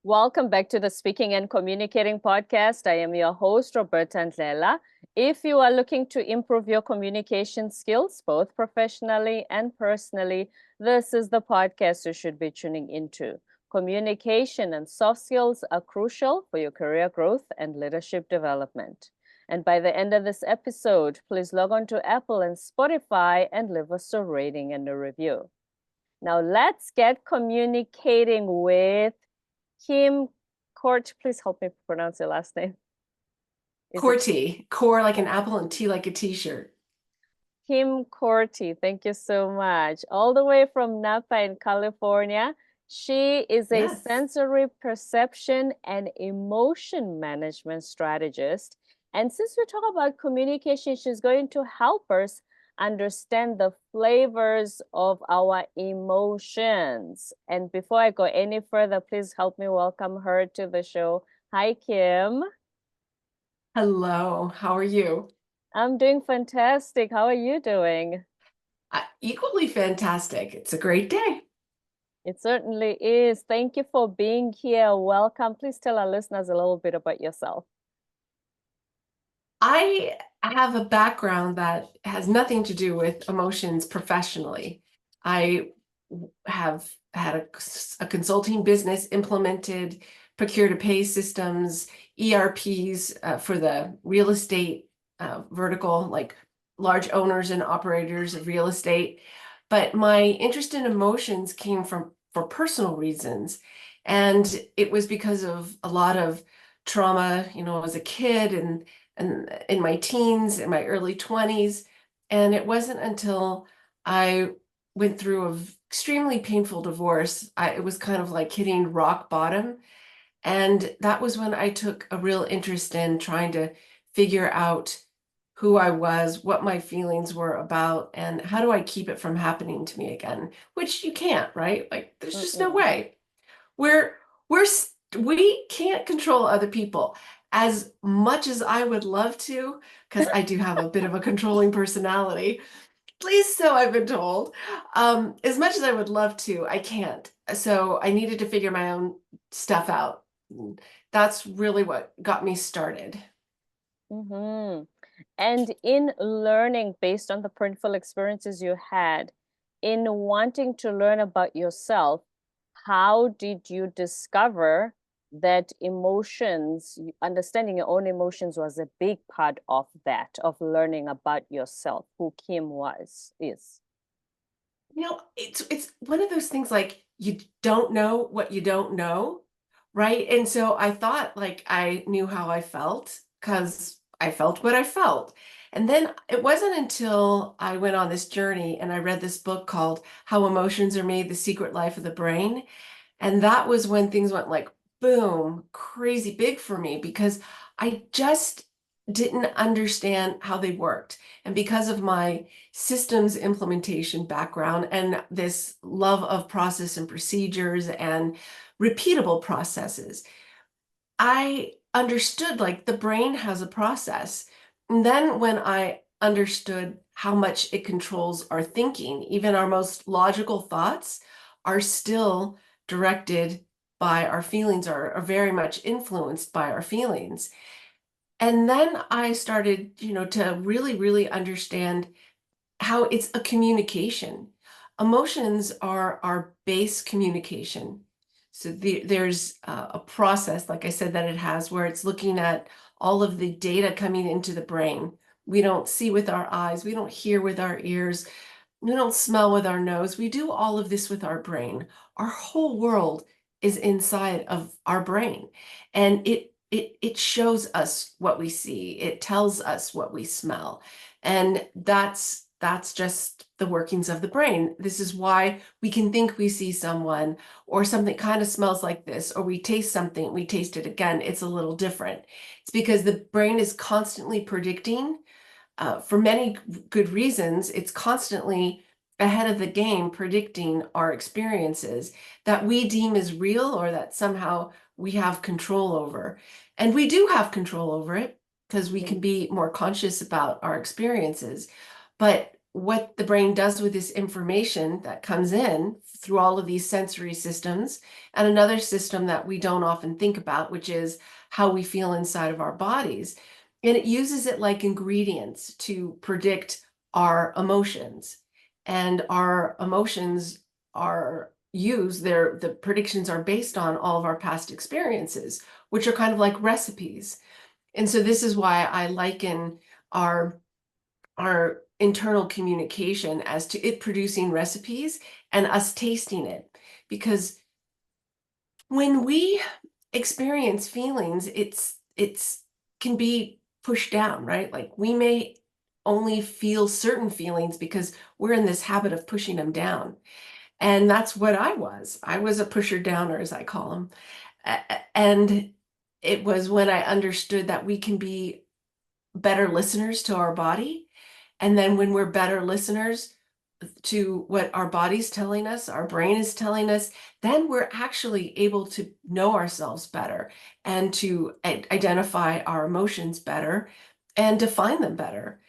Welcome back to the Speaking and Communicating podcast. I am your host, Roberta Ndlela. If you are looking to improve your communication skills, both professionally and personally, this is the podcast you should be tuning into. Communication and soft skills are crucial for your career growth and leadership development. And by the end of this episode, please log on to Apple and Spotify and leave us a rating and a review. Now let's get communicating with Kim Korte. Please help me pronounce your last name. Korte, core like an apple and tea like a t-shirt. Kim Korte, thank you so much. All the way from Napa in California. She is a sensory perception and emotion management strategist. And since we talk about communication, she's going to help us understand the flavors of our emotions. And before I go any further, please help me welcome her to the show. Hi, Kim. Hello, how are you? I'm doing fantastic. How are you doing? Equally fantastic. It's a great day. It certainly is. Thank you for being here. Welcome. Please tell our listeners a little bit about yourself. I have a background that has nothing to do with emotions professionally. I have had a consulting business, implemented procure-to-pay systems, ERPs for the real estate vertical, like large owners and operators of real estate. But my interest in emotions came for personal reasons. And it was because of a lot of trauma, as a kid and in my teens, in my early 20s. And it wasn't until I went through an extremely painful divorce, it was kind of like hitting rock bottom. And that was when I took a real interest in trying to figure out who I was, what my feelings were about, and how do I keep it from happening to me again, which you can't, right? Like, there's just no way. We're we can't control other people as much as I would love to, because I do have a bit of a controlling personality. At least so I've been told. As much as I would love to, I can't. So I needed to figure my own stuff out. That's really what got me started. Mm-hmm. And in learning based on the painful experiences you had, in wanting to learn about yourself, how did you discover that emotions, understanding your own emotions was a big part of that, of learning about yourself, who Kim is? It's one of those things like you don't know what you don't know, right? And so I thought like I knew how I felt because I felt what I felt. And then it wasn't until I went on this journey and I read this book called How Emotions Are Made: The Secret Life of the Brain. And that was when things went like boom, crazy big for me because I just didn't understand how they worked. And because of my systems implementation background and this love of process and procedures and repeatable processes, I understood like the brain has a process. And then when I understood how much it controls our thinking, even our most logical thoughts are still directed by our feelings, are very much influenced by our feelings. And then I started, to really, really understand how it's a communication. Emotions are our base communication. So there's a process, like I said, that it has where it's looking at all of the data coming into the brain. We don't see with our eyes, we don't hear with our ears, we don't smell with our nose. We do all of this with our brain. Our whole world is inside of our brain. And it shows us what we see. It tells us what we smell. And that's just the workings of the brain. This is why we can think we see someone or something kind of smells like this, or we taste something, we taste it again, it's a little different. It's because the brain is constantly predicting. For many good reasons, it's constantly ahead of the game, predicting our experiences that we deem as real or that somehow we have control over. And we do have control over it because we can be more conscious about our experiences. But what the brain does with this information that comes in through all of these sensory systems, and another system that we don't often think about, which is how we feel inside of our bodies. And it uses it like ingredients to predict our emotions. And our emotions are used, the predictions are based on all of our past experiences, which are kind of like recipes. And so this is why I liken our internal communication as to it producing recipes and us tasting it. Because when we experience feelings, it's can be pushed down, right? Like we may only feel certain feelings because we're in this habit of pushing them down. And that's what I was. I was a pusher downer, as I call them. And it was when I understood that we can be better listeners to our body. And then when we're better listeners to what our body's telling us, our brain is telling us, then we're actually able to know ourselves better and to identify our emotions better and define them better.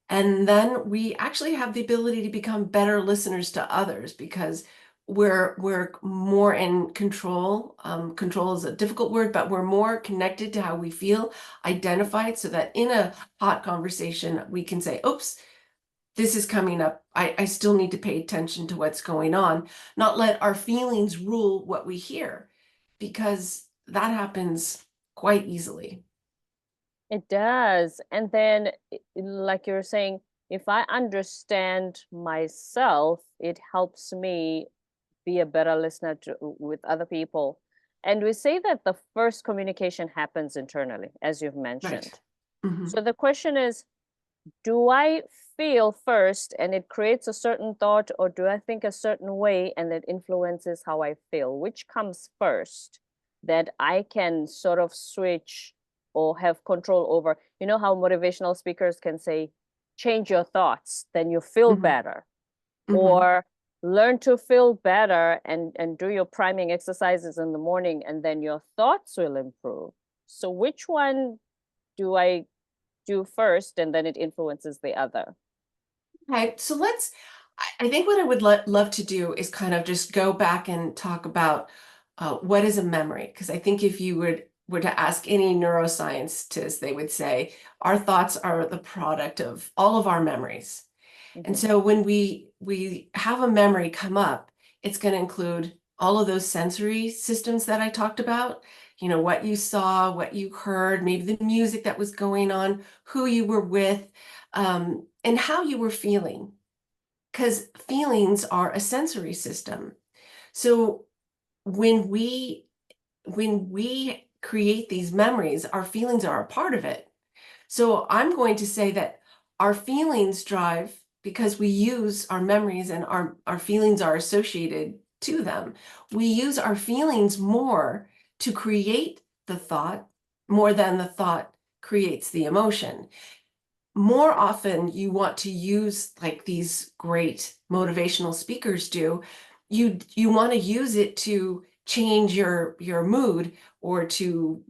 And then we actually have the ability to become better listeners to others because we're more in control. Control is a difficult word, but we're more connected to how we feel, identified, so that in a hot conversation, we can say, oops, this is coming up. I still need to pay attention to what's going on, not let our feelings rule what we hear, because that happens quite easily. It does. And then, like you're saying, if I understand myself, it helps me be a better listener with other people. And we say that the first communication happens internally, as you've Right. mentioned. Mm-hmm. So the question is, do I feel first and it creates a certain thought, or do I think a certain way and it influences how I feel? Which comes first that I can sort of switch or have control over? You know how motivational speakers can say, change your thoughts, then you feel Mm-hmm. better, Mm-hmm. or learn to feel better and do your priming exercises in the morning, and then your thoughts will improve. So which one do I do first and then it influences the other? Okay, so I think what I would love to do is kind of just go back and talk about what is a memory. Because I think if you were to ask any neuroscientist, they would say our thoughts are the product of all of our memories. And Mhm. so when we have a memory come up, it's going to include all of those sensory systems that I talked about. You know, what you saw, what you heard, maybe the music that was going on, who you were with, and how you were feeling. Because feelings are a sensory system. So when we create these memories, our feelings are a part of it. So I'm going to say that our feelings drive, because we use our memories and our feelings are associated to them. We use our feelings more to create the thought more than the thought creates the emotion. More often you want to use, like these great motivational speakers do, you want to use it to change your mood, or to,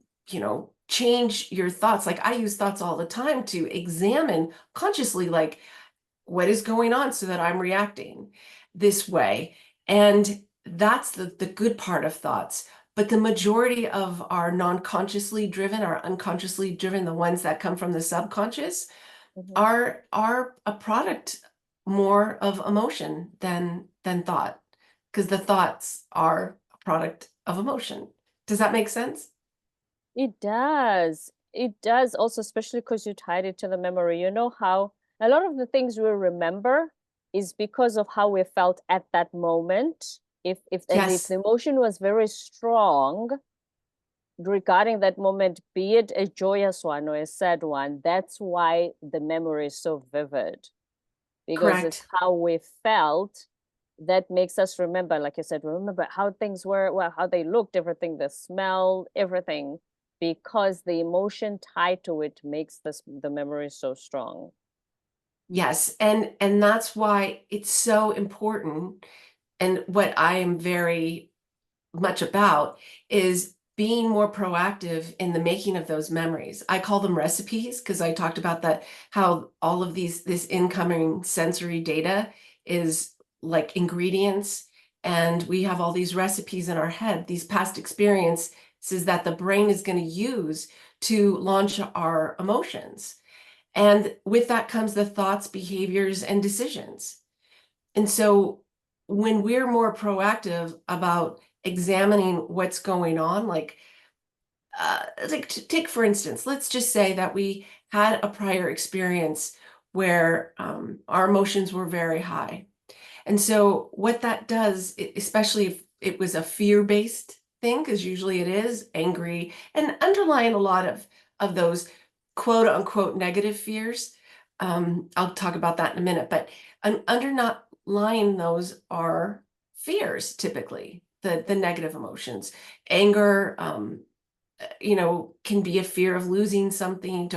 change your thoughts. Like I use thoughts all the time to examine consciously, like, what is going on so that I'm reacting this way. And that's the good part of thoughts. But the majority of our non-consciously driven, our unconsciously driven, the ones that come from the subconscious, Mhm. are a product more of emotion than thought, because the thoughts are a product of emotion. Does that make sense? It does. It does also, especially because you tied it to the memory. You know how a lot of the things we remember is because of how we felt at that moment. If the Yes, emotion was very strong regarding that moment, be it a joyous one or a sad one, that's why the memory is so vivid, because it's correct. how we felt that makes us remember, like you said, remember how things were, well, how they looked, everything, the smell, everything, because the emotion tied to it makes the memory so strong. Yes, and that's why it's so important. And what I am very much about is being more proactive in the making of those memories. I call them recipes because I talked about that, how all of this incoming sensory data is like ingredients, and we have all these recipes in our head, these past experiences that the brain is going to use to launch our emotions. And with that comes the thoughts, behaviors, and decisions. And so when we're more proactive about examining what's going on, like take for instance, let's just say that we had a prior experience where our emotions were very high. And so what that does, especially if it was a fear-based thing, because usually it is angry, and underlying a lot of those quote unquote negative fears. I'll talk about that in a minute, but underlying those are fears, typically, the negative emotions. Anger, can be a fear of losing something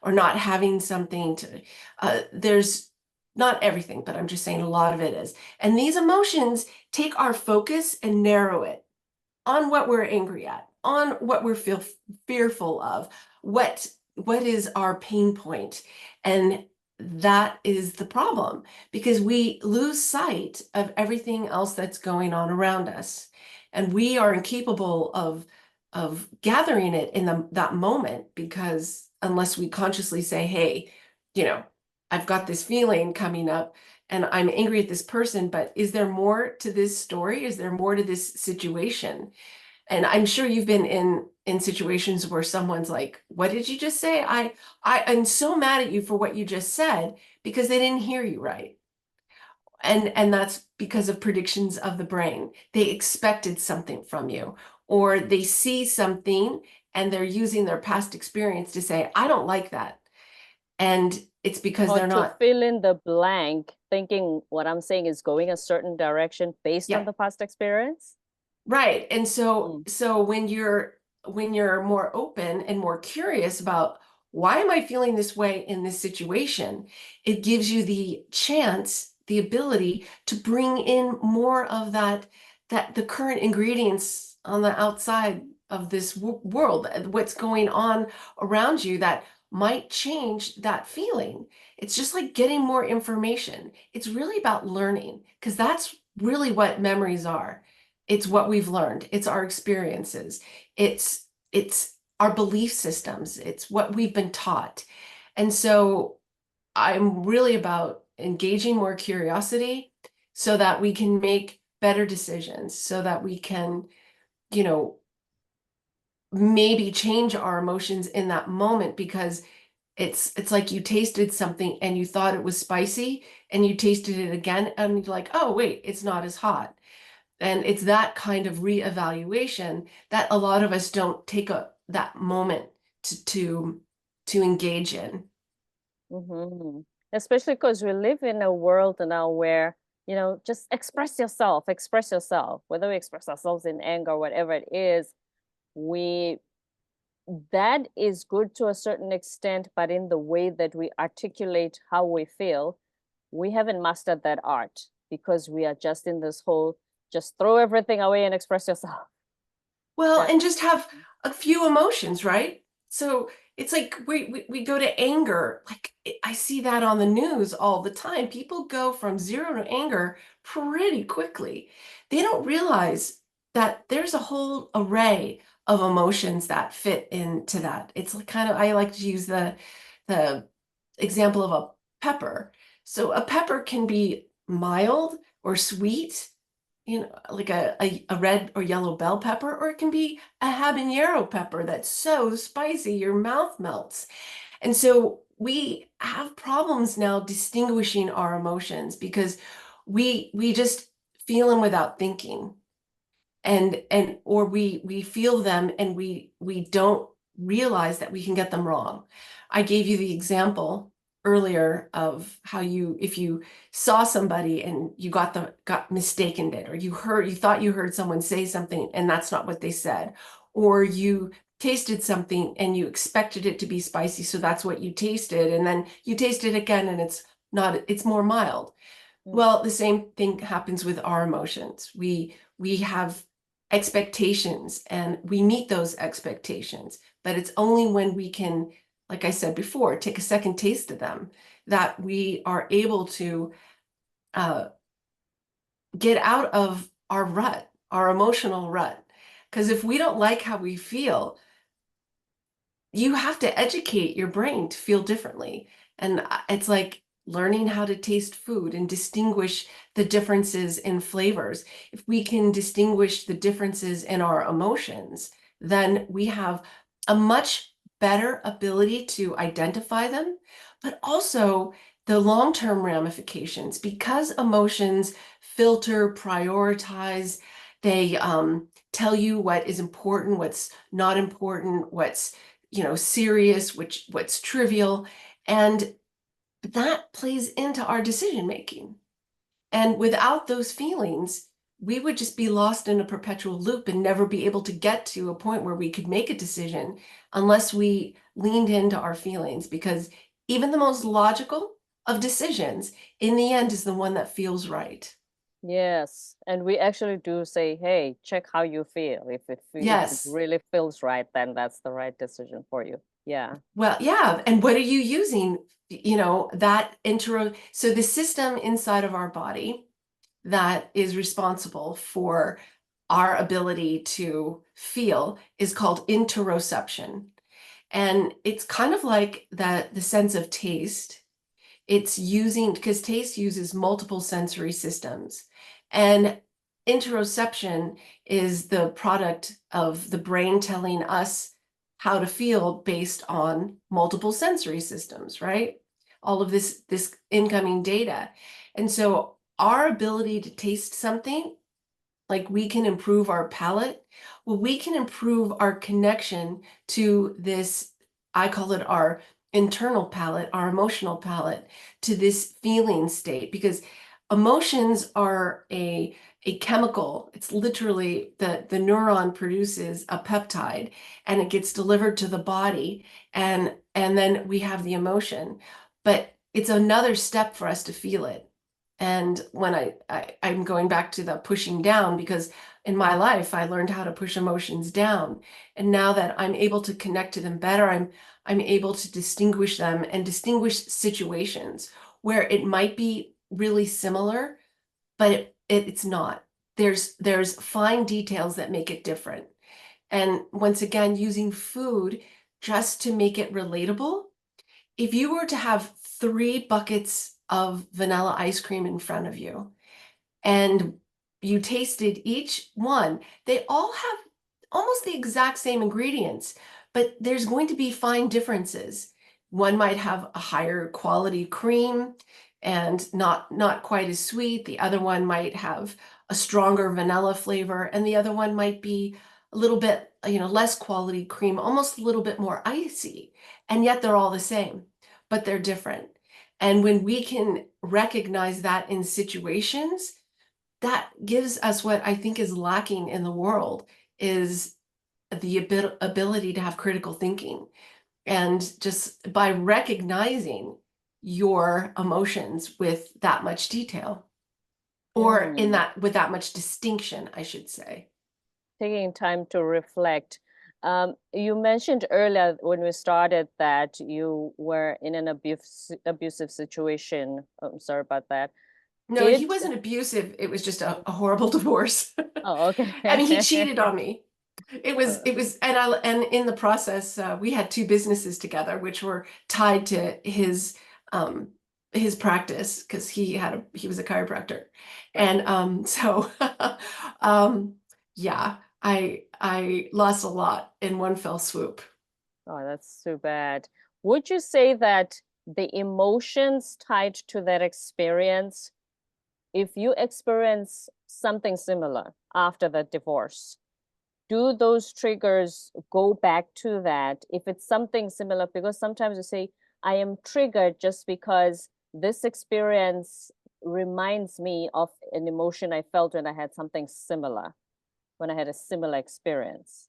or not having something to, there's not everything, but I'm just saying a lot of it is. And these emotions take our focus and narrow it on what we're angry at, on what we're fearful of, what is our pain point. And that is the problem, because we lose sight of everything else that's going on around us. And we are incapable of gathering it in that moment, because unless we consciously say, hey, I've got this feeling coming up and I'm angry at this person, but is there more to this story? Is there more to this situation? And I'm sure you've been in situations where someone's like, what did you just say? I'm so mad at you for what you just said, because they didn't hear you right. And that's because of predictions of the brain. They expected something from you, or they see something and they're using their past experience to say, I don't like that. And it's because Or they're to not. fill in the blank, thinking what I'm saying is going a certain direction based on Yeah. the past experience. Right. And so Mm. so when you're more open and more curious about, why am I feeling this way in this situation, it gives you the chance, the ability to bring in more of that the current ingredients on the outside of this world, what's going on around you that might change that feeling. It's just like getting more information. It's really about learning, because that's really what memories are. It's what we've learned. It's our experiences. It's our belief systems. It's what we've been taught. And so I'm really about engaging more curiosity so that we can make better decisions, so that we can, you know, maybe change our emotions in that moment, because it's like you tasted something and you thought it was spicy, and you tasted it again and you're like, oh, wait, it's not as hot. And it's that kind of reevaluation that a lot of us don't take that moment to engage in. Mm-hmm. Especially because we live in a world now where, just express yourself, whether we express ourselves in anger, whatever it is, we that is good to a certain extent, but in the way that we articulate how we feel, we haven't mastered that art, because we are just in this whole just throw everything away and express yourself. Well, That and just have a few emotions, right? So it's like we go to anger. Like, I see that on the news all the time. People go from zero to anger pretty quickly. They don't realize that there's a whole array of emotions that fit into that. It's like kind of, I like to use the example of a pepper. So a pepper can be mild or sweet, like a red or yellow bell pepper, or it can be a habanero pepper that's so spicy your mouth melts. And so we have problems now distinguishing our emotions, because we just feel them without thinking, and or we feel them and we don't realize that we can get them wrong. I gave you the example earlier of how if you saw somebody and you got mistaken it, or you thought you heard someone say something and that's not what they said, or you tasted something and you expected it to be spicy, so that's what you tasted, and then you taste it again and it's not, it's more mild. mm, Well, the same thing happens with our emotions. We have expectations, and we meet those expectations. But it's only when we can, like I said before, take a second taste of them that we are able to uh, get out of our rut, our emotional rut. Because if we don't like how we feel, you have to educate your brain to feel differently. And it's like learning how to taste food and distinguish the differences in flavors. If we can distinguish the differences in our emotions, then we have a much better ability to identify them, but also the long-term ramifications, because emotions filter, prioritize, they tell you what is important, what's not important, what's serious, what's trivial, and that plays into our decision making. And without those feelings, we would just be lost in a perpetual loop and never be able to get to a point where we could make a decision unless we leaned into our feelings, because even the most logical of decisions in the end is the one that feels right. Yes, and we actually do say, "Hey, check how you feel. If it Yes. really feels right, then that's the right decision for you." Yeah. Well, yeah. And what are you using? That intro. So the system inside of our body that is responsible for our ability to feel is called interoception. And it's kind of like the sense of taste. It's using, because taste uses multiple sensory systems. And interoception is the product of the brain telling us how to feel based on multiple sensory systems, right? All of this incoming data. And so our ability to taste something, like we can improve our palate, well, we can improve our connection to this, I call it our internal palate, our emotional palate, to this feeling state, because emotions are a chemical. It's literally the neuron produces a peptide and it gets delivered to the body, and then we have the emotion. But it's another step for us to feel it. And when I'm going back to the pushing down, because in my life I learned how to push emotions down, and now that I'm able to connect to them better, I'm able to distinguish them and distinguish situations where it might be really similar, but it's not. There's fine details that make it different. And once again, using food just to make it relatable. If you were to have 3 buckets of vanilla ice cream in front of you and you tasted each one, they all have almost the exact same ingredients, but there's going to be fine differences. One might have a higher quality cream and not quite as sweet. The other one might have a stronger vanilla flavor, and the other one might be a little bit, less quality cream, almost a little bit more icy. And yet they're all the same, but they're different. And when we can recognize that in situations, that gives us what I think is lacking in the world, is the ability to have critical thinking. And just by recognizing your emotions with that much detail, or in Mm. that with that much distinction, I should say. Taking time to reflect. You mentioned earlier when we started that you were in an abusive situation. I'm sorry about that. No, he Did wasn't abusive. It was just a horrible divorce. Oh, I mean, he okay. cheated on me. And in the process, we had 2 businesses together, which were tied to um, his practice, because he was a chiropractor, Right. and so um, yeah, I lost a lot in one fell swoop. Oh, that's too bad. Would you say that the emotions tied to that experience, if you experience something similar after the divorce, do those triggers go back to that if it's something similar? Because sometimes you say, I am triggered just because this experience reminds me of an emotion I felt when I had something similar, when I had a similar experience.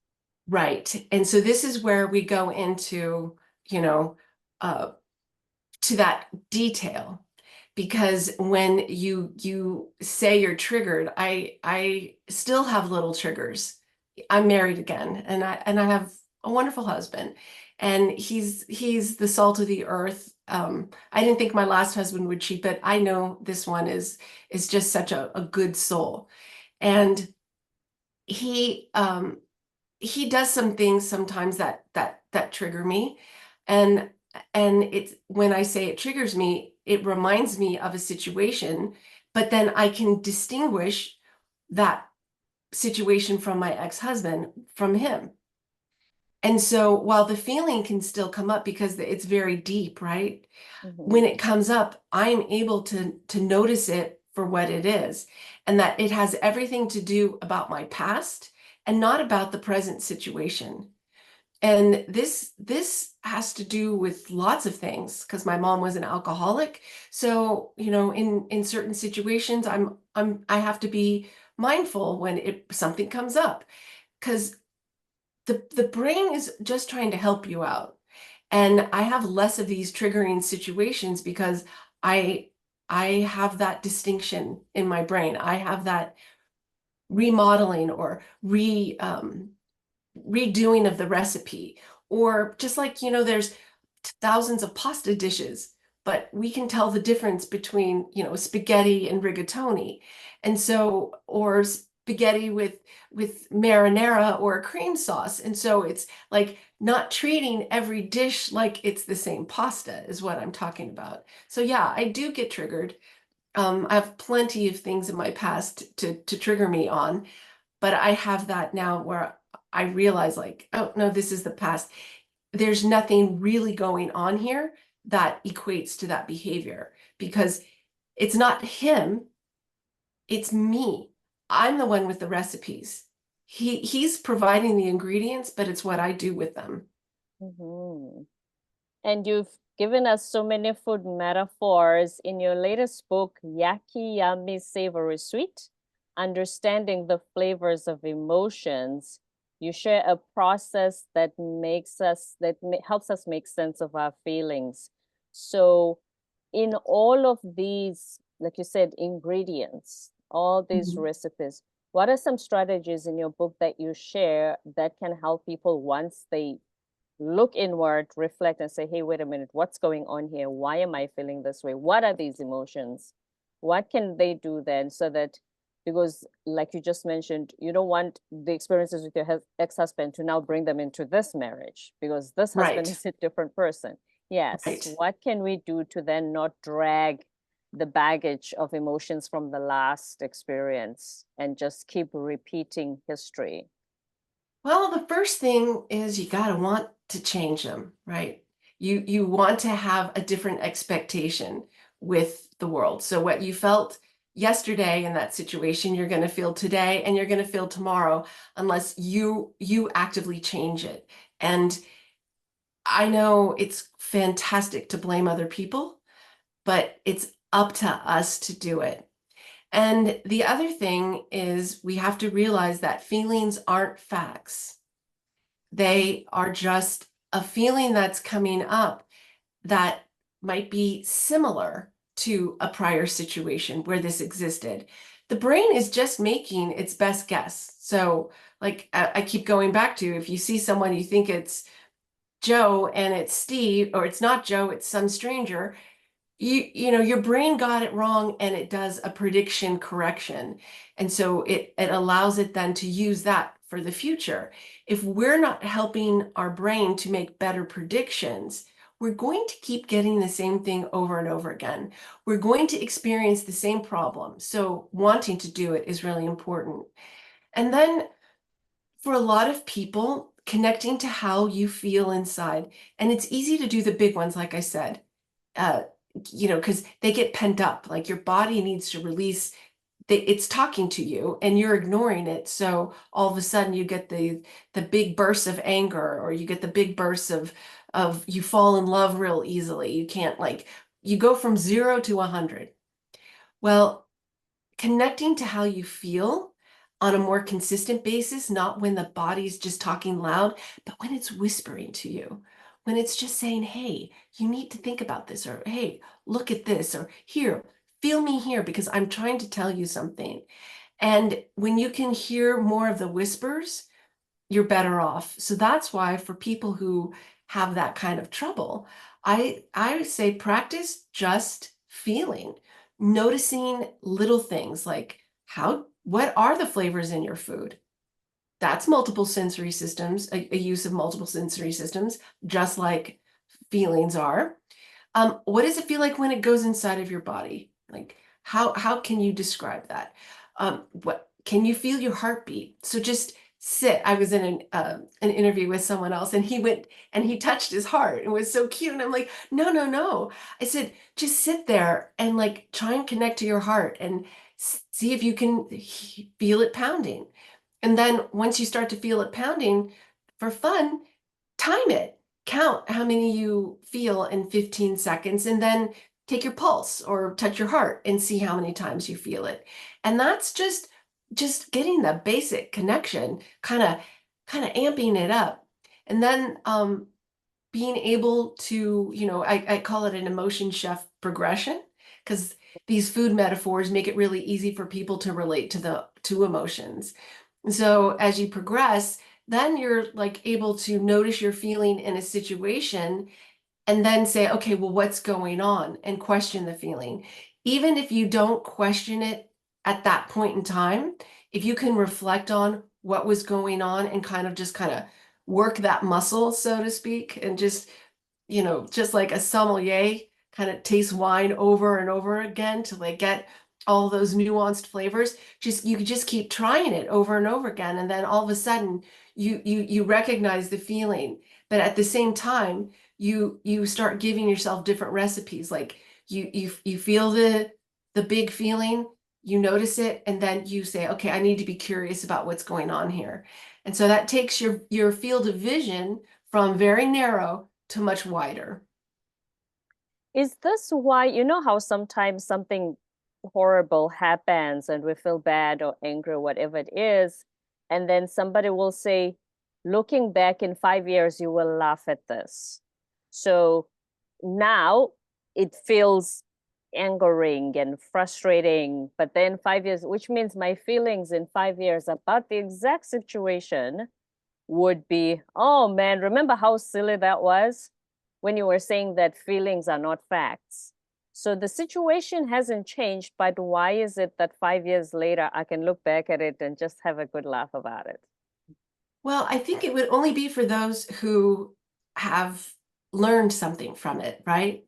Right. And so this is where we go into, you know, uh, to that detail, because when you say you're triggered, I still have little triggers. I'm married again, and I have a wonderful husband, and he's the salt of the earth. I didn't think my last husband would cheat, but I know this one is just such a good soul. And he he does some things sometimes that trigger me. And it's when I say it triggers me, it reminds me of a situation, but then I can distinguish that situation from my ex-husband from him. And so while the feeling can still come up because it's very deep, right? When Mm-hmm. it comes up, I'm able to notice it for what it is, and that it has everything to do about my past and not about the present situation. And this has to do with lots of things because my mom was an alcoholic. So, in certain situations, I have to be mindful when something comes up because the brain is just trying to help you out. And I have less of these triggering situations because I I have that distinction in my brain. I have that remodeling or redoing of the recipe. Or just like, there's thousands of pasta dishes, but we can tell the difference between, spaghetti and rigatoni. And so, or spaghetti with marinara or a cream sauce. And so it's like not treating every dish like it's the same pasta is what I'm talking about. So yeah, I do get triggered. I have plenty of things in my past to trigger me on, but I have that now where I realize like, oh no, this is the past. There's nothing really going on here that equates to that behavior because it's not him, it's me. I'm the one with the recipes. He's providing the ingredients, but it's what I do with them. Mm-hmm. And you've given us so many food metaphors in your latest book, Yucky Yummy Savory Sweet, Understanding the Flavors of Emotions. You share a process that helps us make sense of our feelings. So, in all of these, like you said, ingredients, all these Mhm. recipes, what are some strategies in your book that you share that can help people once they look inward, reflect, and say, hey, wait a minute, what's going on here? Why am I feeling this way? What are these emotions? What can they do then so that, because like you just mentioned, you don't want the experiences with your ex-husband to now bring them into this marriage because this husband Right, is a different person. Yes. right. What can we do to then not drag the baggage of emotions from the last experience and just keep repeating history? Well, the first thing is you got to want to change them, right? You want to have a different expectation with the world. So what you felt yesterday in that situation, you're going to feel today and you're going to feel tomorrow unless you actively change it. And I know it's fantastic to blame other people, but it's up to us to do it. And the other thing is we have to realize that feelings aren't facts. They are just a feeling that's coming up that might be similar to a prior situation where this existed. The brain is just making its best guess. So, like I keep going back to, if you see someone you think it's Joe and it's Steve, or it's not Joe, it's some stranger, you know your brain got it wrong and it does a prediction correction, and so it allows it then to use that for the future. If we're not helping our brain to make better predictions, we're going to keep getting the same thing over and over again. We're going to experience the same problem, so wanting to do it is really important. And then for a lot of people, connecting to how you feel inside, and it's easy to do the big ones like I said, uh, because they get pent up. Like your body needs to release. It's talking to you, and you're ignoring it. So all of a sudden, you get the big bursts of anger, or you get the big bursts of you fall in love real easily. You can't like you go from 0 to 100. Well, connecting to how you feel on a more consistent basis, not when the body's just talking loud, but when it's whispering to you, when it's just saying, hey, you need to think about this, or hey, look at this, or here, feel me here because I'm trying to tell you something. And when you can hear more of the whispers, you're better off. So that's why for people who have that kind of trouble, I say practice just feeling, noticing little things like what are the flavors in your food? That's multiple sensory systems, a use of multiple sensory systems, just like feelings are. What does it feel like when it goes inside of your body? Like how can you describe that? What can you feel your heartbeat? So just sit. I was in an interview with someone else, and he went and he touched his heart and was so cute. And I'm like, no, no, no. I said, just sit there and like try and connect to your heart and see if you can feel it pounding. And then once you start to feel it pounding for fun, time it. Count how many you feel in 15 seconds and then take your pulse or touch your heart and see how many times you feel it. And that's just getting the basic connection, kind of amping it up. And then being able to, I call it an emotion chef progression because these food metaphors make it really easy for people to relate to emotions. And so as you progress, then you're like able to notice your feeling in a situation and then say, okay, well, what's going on? And question the feeling. Even if you don't question it at that point in time, if you can reflect on what was going on and kind of work that muscle, so to speak, and just like a sommelier kind of taste wine over and over again to like get all those nuanced flavors. You could just keep trying it over and over again, and then all of a sudden you recognize the feeling, but at the same time you start giving yourself different recipes. Like you feel the big feeling, you notice it, and then you say, okay, I need to be curious about what's going on here. And so that takes your field of vision from very narrow to much wider. Is this why, you know how sometimes something horrible happens and we feel bad or angry or whatever it is, and then somebody will say, looking back in 5 years, you will laugh at this. So now it feels angering and frustrating, but then 5 years, which means my feelings in 5 years about the exact situation would be, oh man, remember how silly that was when you were saying that feelings are not facts? So the situation hasn't changed, but why is it that 5 years later I can look back at it and just have a good laugh about it? Well, I think it would only be for those who have learned something from it, right?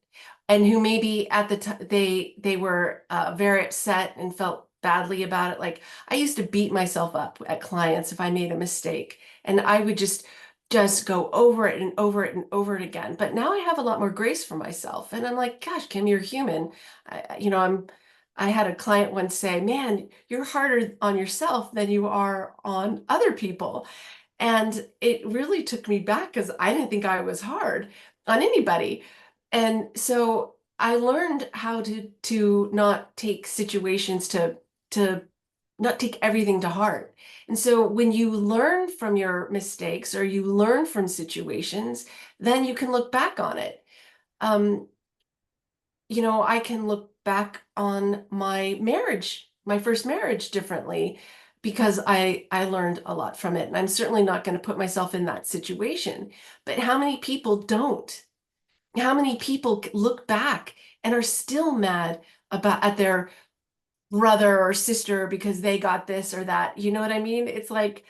And who maybe at the time they were very upset and felt badly about it. Like I used to beat myself up at clients if I made a mistake, and I would just go over it and over it and over it again. But now I have a lot more grace for myself, and I'm like, gosh, Kim, you're human. I had a client once say, man, you're harder on yourself than you are on other people. And it really took me back because I didn't think I was hard on anybody. And so I learned how to not take situations to not take everything to heart. And so when you learn from your mistakes or you learn from situations, then you can look back on it. Um, I can look back on my marriage, my first marriage differently because I learned a lot from it. And I'm certainly not going to put myself in that situation. But how many people don't? How many people look back and are still mad about at their brother or sister because they got this or that? You know what I mean? It's like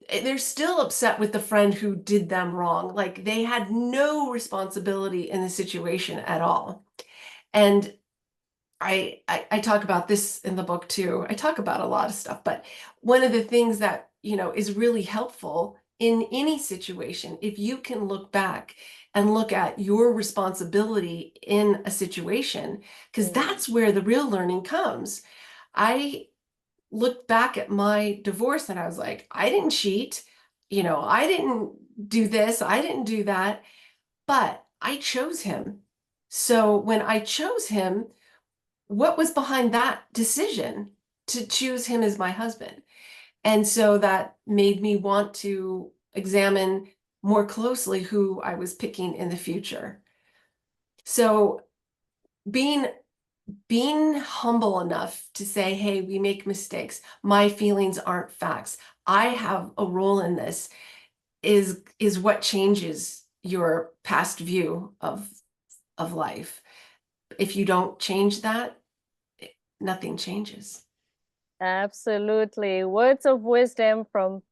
they're still upset with the friend who did them wrong. Like they had no responsibility in the situation at all. And I talk about this in the book too. I talk about a lot of stuff, but one of the things that, is really helpful in any situation, if you can look back and look at your responsibility in a situation, because Mm. that's where the real learning comes. I looked back at my divorce and I was like, I didn't cheat, I didn't do this, I didn't do that, but I chose him. So when I chose him, what was behind that decision to choose him as my husband? And so that made me want to examine more closely who I was picking in the future. So being being humble enough to say, hey, we make mistakes. My feelings aren't facts. I have a role in this is what changes your past view of life. If you don't change that, nothing changes. Absolutely. Words of wisdom from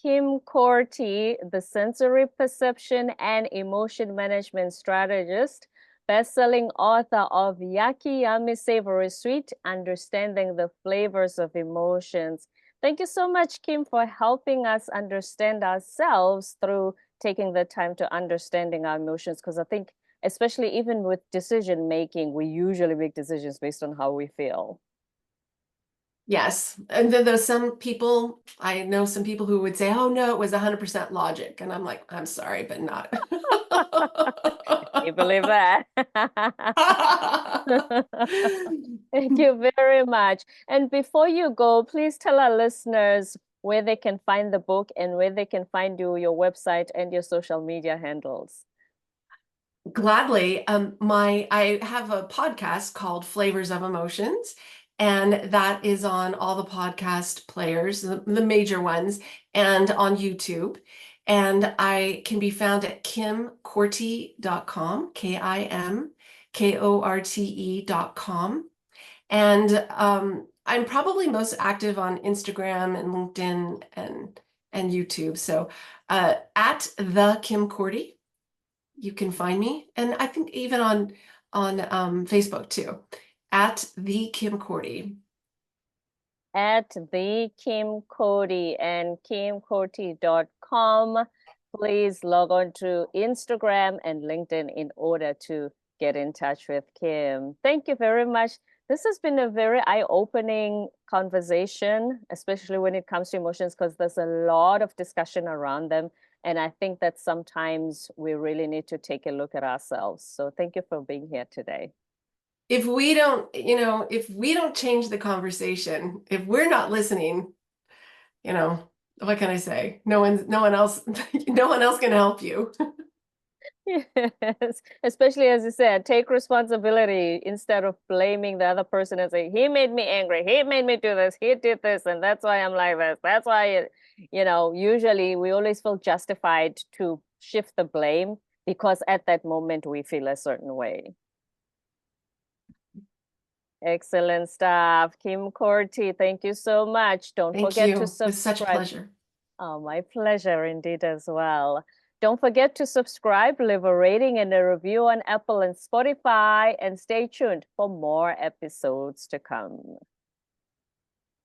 Kim Korte, the sensory perception and emotion management strategist, best-selling author of Yucky Yummy Savory Sweet, Understanding the Flavors of Emotions. Thank you so much, Kim, for helping us understand ourselves through taking the time to understanding our emotions, because I think, especially even with decision making, we usually make decisions based on how we feel. Yes. And then there's some people, I know some people who would say, oh no, it was 100% logic. And I'm like, I'm sorry, but not. You believe that? Thank you very much. And before you go, please tell our listeners where they can find the book and where they can find you, your website and your social media handles. Gladly. I have a podcast called Flavors of Emotions, and that is on all the podcast players, the major ones, and on YouTube. And I can be found at kimkorte.com, KIMKORTE.com. And I'm probably most active on Instagram and LinkedIn and YouTube. So at the Kim Korte, you can find me, and I think even on Facebook too, at the Kim Korte. At the Kim Korte and kimkorte.com. Please log on to Instagram and LinkedIn in order to get in touch with Kim. Thank you very much. This has been a very eye-opening conversation, especially when it comes to emotions, because there's a lot of discussion around them. And I think that sometimes we really need to take a look at ourselves. So thank you for being here today. If we don't, if we don't change the conversation, if we're not listening, what can I say? No one else, no one else can help you. Yes, especially as you said, take responsibility instead of blaming the other person and say, he made me angry, he made me do this, he did this, and that's why I'm like this. That's why, usually we always feel justified to shift the blame because at that moment we feel a certain way. Excellent stuff. Kim Korte, thank you so much. Don't Thank forget to you. It was such a subscribe. pleasure. Oh, my pleasure indeed as well. Don't forget to subscribe, leave a rating and a review on Apple and Spotify, and stay tuned for more episodes to come.